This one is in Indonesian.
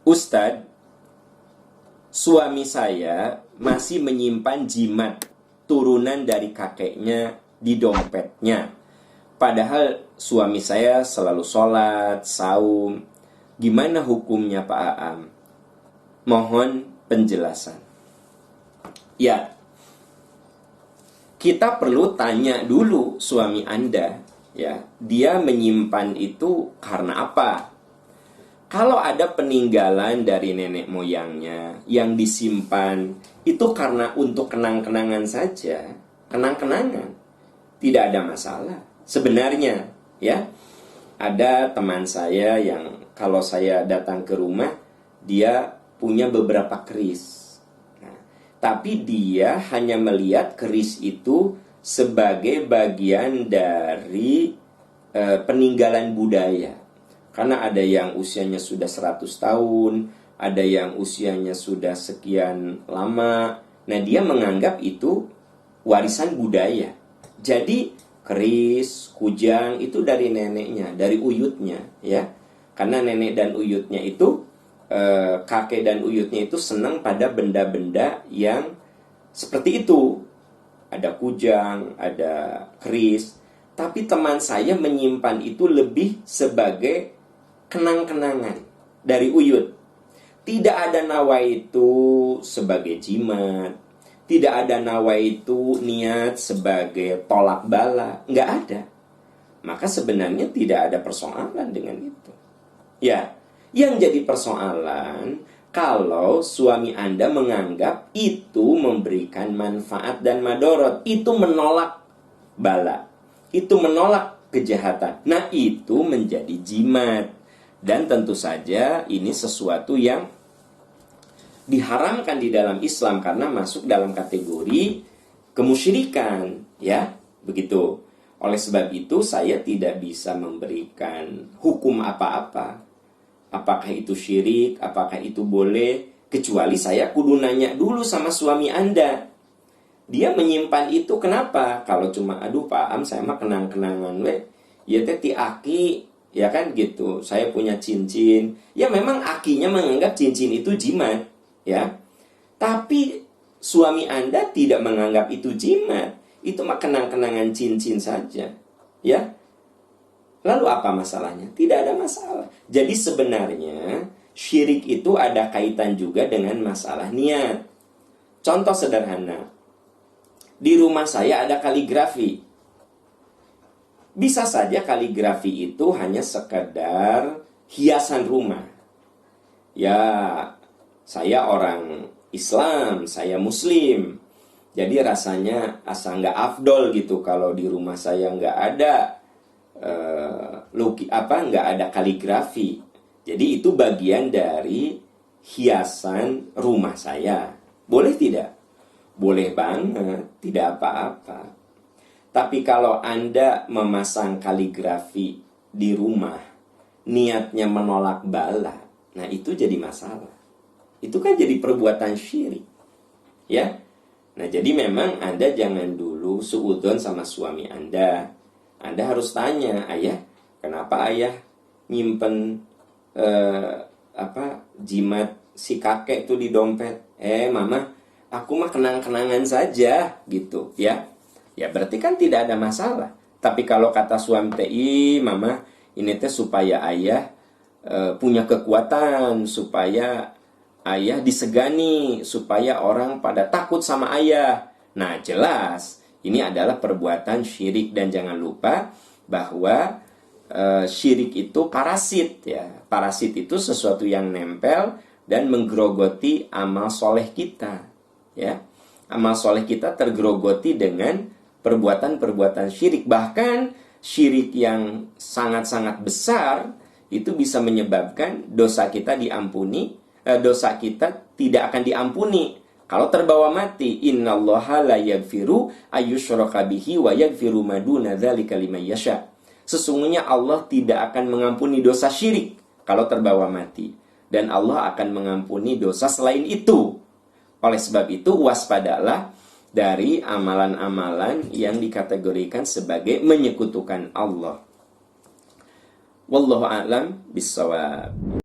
Ustadz, suami saya masih menyimpan jimat turunan dari kakeknya di dompetnya. Padahal suami saya selalu sholat, saum. Gimana hukumnya Pak Aam? Mohon penjelasan. Ya, kita perlu tanya dulu suami Anda. Ya, dia menyimpan itu karena apa? Kalau ada peninggalan dari nenek moyangnya yang disimpan, itu karena untuk kenang-kenangan saja, kenang-kenangan, tidak ada masalah. Sebenarnya, ya, ada teman saya yang kalau saya datang ke rumah, dia punya beberapa keris. Nah, tapi dia hanya melihat keris itu sebagai bagian dari peninggalan budaya. Karena ada yang usianya sudah 100 tahun, ada yang usianya sudah sekian lama. Nah, dia menganggap itu warisan budaya. Jadi, keris, kujang itu dari neneknya, dari uyutnya, ya. Karena nenek dan uyutnya itu, kakek dan uyutnya itu senang pada benda-benda yang seperti itu. Ada kujang, ada keris. Tapi teman saya menyimpan itu lebih sebagai kenang-kenangan dari uyut. Tidak ada nawaitu sebagai jimat, tidak ada nawaitu niat sebagai tolak bala, nggak ada. Maka sebenarnya tidak ada persoalan dengan itu. Ya, yang jadi persoalan kalau suami Anda menganggap itu memberikan manfaat dan madorot, itu menolak bala, itu menolak kejahatan. Nah, itu menjadi jimat. Dan tentu saja ini sesuatu yang diharamkan di dalam Islam karena masuk dalam kategori kemusyrikan, ya, begitu. Oleh sebab itu saya tidak bisa memberikan hukum apa-apa. Apakah itu syirik, apakah itu boleh, kecuali saya kudu nanya dulu sama suami Anda. Dia menyimpan itu kenapa? Kalau cuma aduh Pak Am, saya mah kenang-kenangan we, ya teh ti aki, ya kan gitu. Saya punya cincin. Ya memang akinya menganggap cincin itu jimat, ya. Tapi suami Anda tidak menganggap itu jimat. Itu mah kenang-kenangan cincin saja, ya. Lalu apa masalahnya? Tidak ada masalah. Jadi sebenarnya syirik itu ada kaitan juga dengan masalah niat. Contoh sederhana. Di rumah saya ada kaligrafi. Bisa saja kaligrafi itu hanya sekedar hiasan rumah. Ya, saya orang Islam, saya Muslim. Jadi rasanya asa nggak afdol gitu kalau di rumah saya nggak ada nggak ada kaligrafi. Jadi itu bagian dari hiasan rumah saya. Boleh tidak? Boleh banget, tidak apa-apa. Tapi kalau Anda memasang kaligrafi di rumah, niatnya menolak bala, nah itu jadi masalah. Itu kan jadi perbuatan syirik, ya. Nah jadi memang Anda jangan dulu suudzon sama suami Anda. Anda harus tanya, ayah, kenapa ayah nyimpen jimat si kakek itu di dompet? Mama, aku mah kenang-kenangan saja, gitu, ya. Ya berarti kan tidak ada masalah. Tapi kalau kata suami teh, mama, ini teh supaya ayah punya kekuatan, supaya ayah disegani, supaya orang pada takut sama ayah. Nah jelas ini adalah perbuatan syirik. Dan jangan lupa bahwa syirik itu parasit, ya. Parasit itu sesuatu yang nempel dan menggerogoti amal soleh kita, ya. Amal soleh kita tergerogoti dengan perbuatan-perbuatan syirik. Bahkan syirik yang sangat-sangat besar itu bisa menyebabkan dosa kita diampuni, dosa kita tidak akan diampuni kalau terbawa mati. Innallaha la yaghfiru ayyushraka bihi wa yaghfiru ma duna dzalika liman yasha. Sesungguhnya Allah tidak akan mengampuni dosa syirik kalau terbawa mati, dan Allah akan mengampuni dosa selain itu. Oleh sebab itu waspadalah dari amalan-amalan yang dikategorikan sebagai menyekutukan Allah. Wallahu a'lam bishawab.